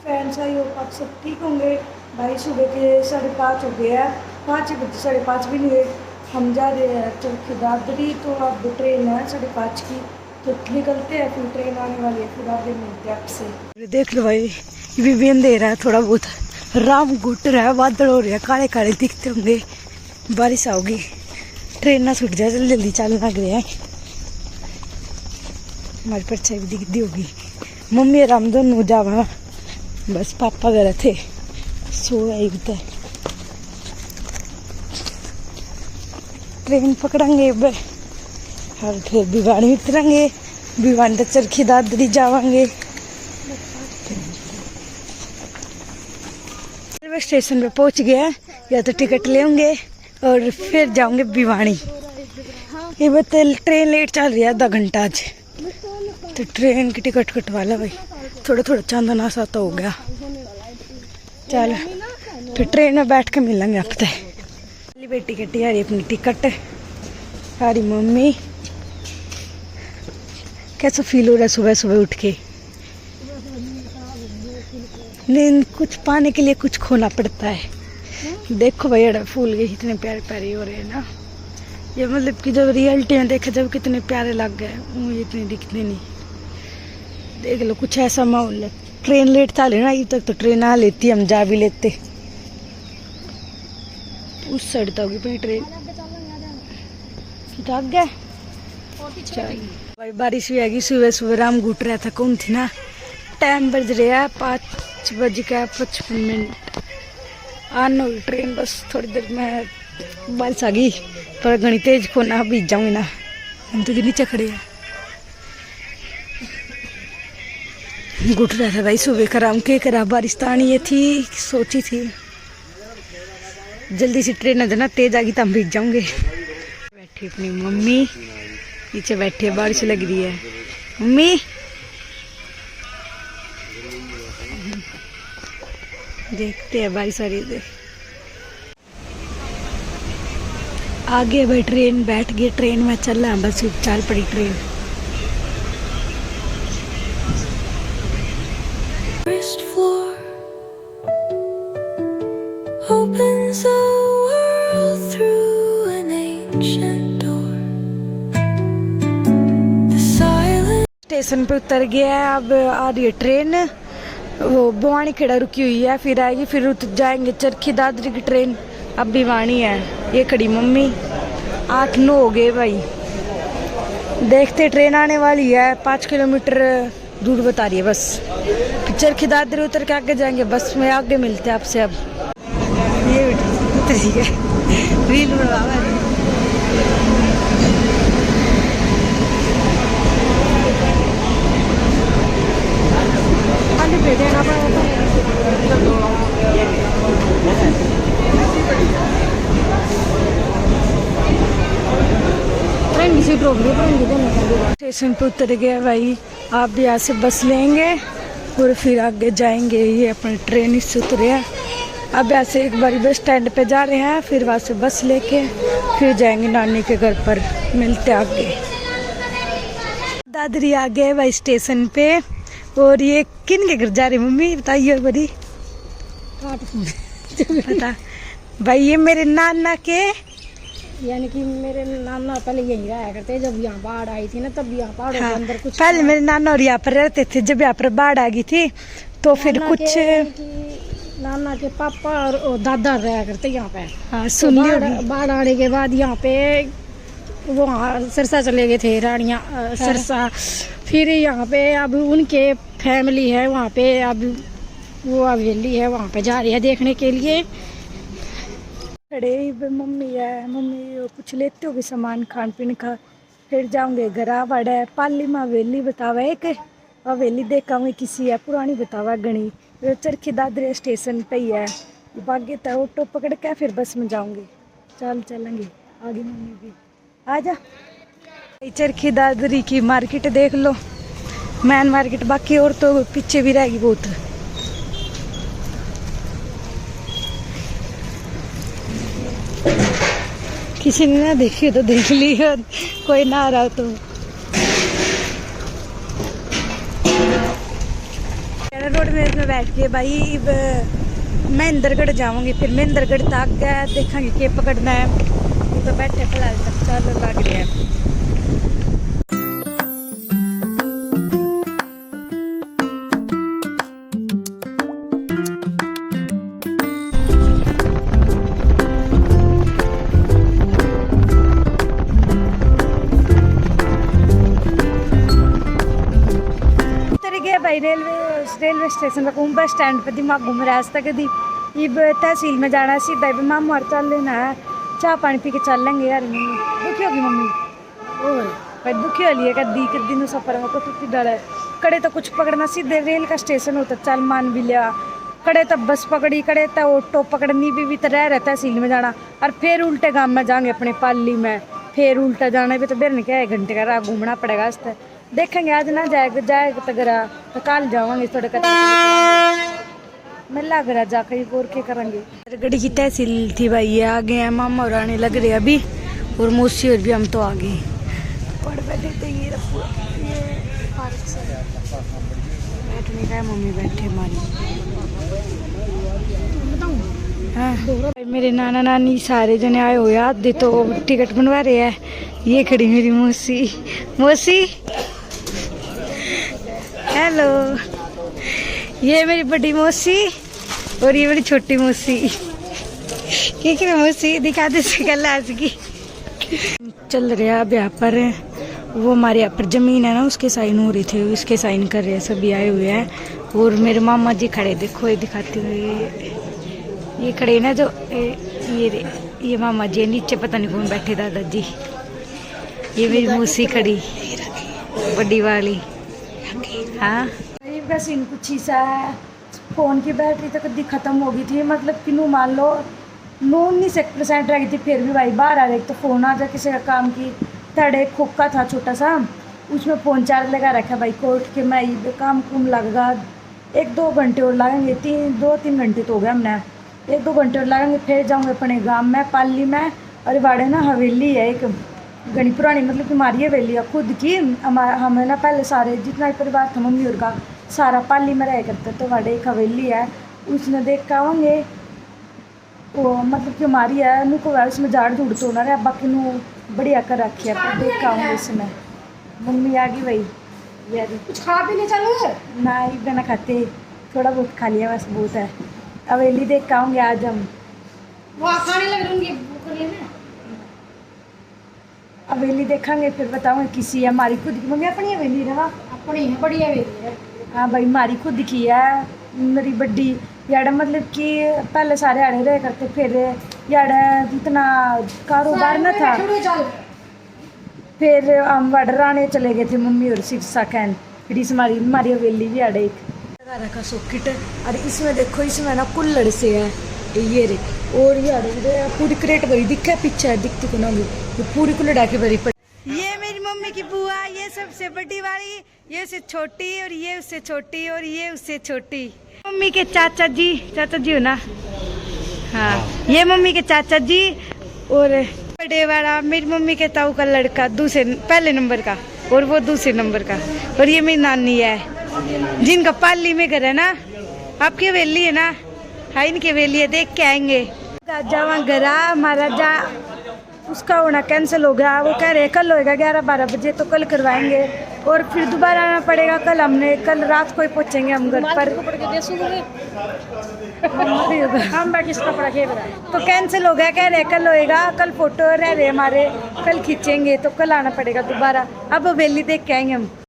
Friends, I hope आप सब ठीक होंगे। भाई सुबह के 5:30 हो गया है, 5 बजे 5:30 भी नहीं हुए। हम जा रहे हैं चरखी दादरी, तो अब ट्रेन है 5:30 की, तो निकलते हैं, फिर ट्रेन आने वाली है, फिर आगे मिलते हैं आपसे। देख लो भाई, ये भी दे रहा है थोड़ा बहुत, राम घुट रहा है, बादल हो रहे हैं, काले काले दिखते होंगे, बारिश आओगी, ट्रेन ना छूट जाए, जल्दी जल्दी चलने लग रहे हैं। हमारी परछाई भी दिखती होगी। मम्मी और हम दोनों जावा, बस पापा गए थे, सो गए उधर। ट्रेन पकड़ेंगे और फिर भिवानी उतरेंगे, भिवानी तक चरखी दादरी जावांगे। रेलवे स्टेशन पे पहुंच गया, या तो टिकट लेंगे और फिर जाऊंगे भिवानी। ये बता ट्रेन लेट चल रही है, आधा घंटा आज, तो ट्रेन की टिकट कटवा ला भाई। थोड़ा थोड़ा चांदना सा तो हो गया। चल फिर ट्रेन में बैठ के मिलेंगे हफ्ते। बेटी कटी यारी अपनी टिकट, हमारी मम्मी। कैसा फील हो रहा है सुबह सुबह उठ के? नींद कुछ पाने के लिए कुछ खोना पड़ता है। देखो भाई फूल के कितने प्यारे प्यारे हो रहे हैं ना, ये मतलब कि जब रियलिटी में देखा जब कितने प्यारे लग गए, मुझे इतने दिखते नहीं। देख लो कुछ ऐसा माहौल है। ट्रेन लेट था लेना, अभी तक तो ट्रेन आ लेती, हम जा भी लेते। उस साइड तक होगी अपनी ट्रेन, थक गए। भाई बारिश भी आ गई, सुबह सुबह राम घुट रहा था, कौन थी ना। टाइम बज रहा है 5:55। आना हुई ट्रेन, बस थोड़ी देर में बारिश आ गई, पर घनी तेज को ना बीत जाऊंगी ना, हम तो नीचे खड़े हैं। घुट रहा था भाई सुबह का, राम के करा, बारिश तो आनी ये थी, सोची थी जल्दी से ट्रेन है ना, तेज आ गई तो हम भीग जाऊंगे। बैठी अपनी मम्मी नीचे बैठे, बारिश लग रही है। मम्मी देखते हैं बारिश आ रही है। आगे भाई ट्रेन बैठ गई, ट्रेन में चल रहा, बस चल पड़ी train. Opens the world through an ancient door. The silent station पे उतर गया है, अब आ रही है ट्रेन। वो भिवानी खेड़ा रुकी हुई है, फिर आएगी, फिर उतर जाएंगे चरखी दादरी की ट्रेन। अब भिवानी है, ये खड़ी मम्मी। 8-9 हो गए भाई, देखते ट्रेन आने वाली है। 5 किलोमीटर दूर बता रही है बस। चरखी दादरी उतर के आगे जाएंगे, बस में आगे मिलते हैं आपसे। अब ये ठीक है, रील बनवा स्टेशन पे उतर गया भाई। आप भी यहाँ से बस लेंगे और फिर आगे जाएंगे। ये अपनी ट्रेन इससे उतरे हैं। अब ऐसे एक बार बस स्टैंड पे जा रहे हैं, फिर वहाँ से बस लेके फिर जाएंगे नानी के घर पर। मिलते आगे। दादरी आ गए भाई स्टेशन पे। और ये किन के घर जा रहे मम्मी बताइए बड़ी? पता भाई, ये मेरे नाना के, यानी कि मेरे नाना पहले यहीं रहा करते, जब यहाँ बाढ़ आई थी ना, तब यहाँ पहाड़ों के अंदर कुछ पहले मेरे नाना और यहाँ पर रहते थे। जब यहाँ पर बाढ़ आ गई थी तो फिर कुछ नाना के पापा और दादा रहा करते यहाँ पे। हाँ सुन लियो। बाढ़ आने के बाद यहाँ पे वो सिरसा चले गए थे, रानिया सिरसा। फिर यहाँ पे अब उनके फैमिली है वहाँ पे, अब वो हवेली है वहाँ पे जा रही है देखने के लिए। खड़े मम्मी है, मम्मी कुछ लेते हो सामान खान पीने का, फिर जाऊंगे घर। बड़ा है पाली में हवेली बतावा, एक हवेली देखा हुई किसी है पुरानी बतावा घनी, चरखी दादरी स्टेशन पे ही है। बागे तो ऑटो पकड़ के फिर बस में जाऊंगी। चलेंगे आगे। मम्मी भी आ जा। चरखी दादरी की मार्केट देख लो, मैन मार्केट, बाकी और तो पीछे भी रहेगी बहुत। किसी ने ना देखी तो देख ली, कोई ना आ रहा तो। रोड में बैठ के भाई अब महेंद्रगढ़ जाऊंगी, फिर महेंद्रगढ़ तक गए देखेंगे के पकड़ना है। तो बैठे फिलहाल तक चल लग रहा है। भाई रेलवे स्टेशन पर बस स्टैंड पर दिमाग घूम रहा है कदी इब तहसील में जाना सीधा इब मामू और चल लेना है, चाय पानी पी के चल लेंगे यार। मम्मी दुखी होगी मम्मी और भाई दुखी हो लिए कदी कदी नु सफर में कुछ डर है। कड़े तो कुछ पकड़ना सीधे रेल का स्टेशन होता चल मान भी लिया, कड़े तो बस पकड़ी, कड़े तो ऑटो पकड़नी भी तो रह रहता तहसील में जाना और फिर उल्टे गांव में जाएंगे अपने पाली में, फिर उल्टा जाना भी तो बेरने क्या 1 घंटे का राह घूमना पड़ेगा। इस देखेंगे आज ना जाएगा तो गरा तो कल जावांगे थोड़े मैं लग रहा जाकर और क्या करेंगे। गड़ी की तहसील थी भाई ये आ गए हैं, मामा और आने लग रहे अभी और मौसी और भी हम तो आ गए। बैठे थे ये बैठने का मम्मी बैठे हमारी। हाँ मेरे नाना नानी सारे जने आए हुए आधे तो टिकट बनवा रहे हैं। ये खड़ी मेरी मौसी, मौसी हेलो, ये मेरी बड़ी मौसी और ये मेरी छोटी मौसी। क्या मौसी दिखा दे कल आज की चल रहा अब यहाँ पर वो हमारे यहाँ पर जमीन है ना उसके साइन हो रही थे, उसके साइन कर रहे हैं, सभी आए हुए हैं। और मेरे मामा जी खड़े देखो ये दिखाते हुए, ये खड़े ना जो ये मामा जी नीचे पता नहीं कौन बैठे दादाजी। ये मेरी मौसी खड़ी बड़ी वाली। हाँ का सीन कुछ ही सा है, फ़ोन की बैटरी तो कभी ख़त्म हो गई थी, मतलब कि नू मान लो 19% रह गई थी, फिर भी भाई बाहर आ रही तो फ़ोन आ जा किसी का काम की थर्ड एक खोखा था छोटा सा, उसमें फ़ोन चार्ज लगा रखा भाई कोर्ट के मैं ये काम कुम लगेगा 1-2 घंटे और लगेंगे, 2-3 घंटे तो हो गए हमने, 1-2 घंटे और लगेंगे। फिर जाऊँगे अपने गाँव में पाली में। और वाड़े ना हवेली है एक घनी पुरानी, मतलब कि हमारी हवेली है खुद की। हमें ना पहले सारे जितना परिवार था मम्मी और का सारा पाली में रह करते, तो वाड़े एक हवेली है उसने देख के आवेंगे वो, मतलब कि हमारी है उनको उसमें झाड़ झूड़ तो ना रहा, बाकी नू बढ़िया कर रखी है तो देख के आऊँगे इसमें। मम्मी आ गई भाई यार, कुछ खा भी नहीं चलो ना ही बिना खाते, थोड़ा बहुत खा लिया बस बहुत है। हवेली देख के आऊँगे आज हम, वहाँ खाने लग रही हवेली देखेंगे फिर बताऊँगे किसी है हमारी खुद की। मम्मी अपनी हवेली रहा अपनी है बढ़िया हवेली है। हाँ भाई हमारी खुद की है मेरी बड्डी यार, मतलब कि पहले सारे आड़े रहे करते, फिर यार इतना कारोबार न था, फिर हम वडराने चले गए थे मम्मी और सिरसा कैन, फिर इस हमारी हवेली भी आड़े एक रखा सॉकेट। और इसमें देखो इसमें ना कुल्लड़ से है ये रे, और ये आड़े पूरी क्रेट भरी दिखे पीछे दिखती को ना पूरी कुल्लड़ा के भरी पड़ी। ये मेरी मम्मी की बुआ, ये सबसे बड़ी वाली, ये उससे छोटी और ये उससे छोटी और ये उससे छोटी। मम्मी के चाचा जी हो ना, हाँ ये मम्मी के चाचा जी और बड़े वाला मेरी मम्मी के ताऊ का लड़का पहले नंबर का और वो दूसरे नंबर का। और ये मेरी नानी है जिनका पाली में घर है ना, आपकी हवेली है ना, हाँ इनकी हवेली है, देख के आएंगे। जावा गरा हमारा जा उसका होना कैंसिल हो गया, वो कह रहे कल होएगा 11-12 बजे, तो कल करवाएंगे और फिर दोबारा आना पड़ेगा। कल रात को ही पहुँचेंगे हम घर पर। हम किसका पड़ा के तो कैंसिल हो गया, कह रहे कल होएगा, कल फोटो रह रहे हमारे, कल खींचेंगे तो कल आना पड़ेगा दोबारा। अब हवेली देख के आएंगे हम।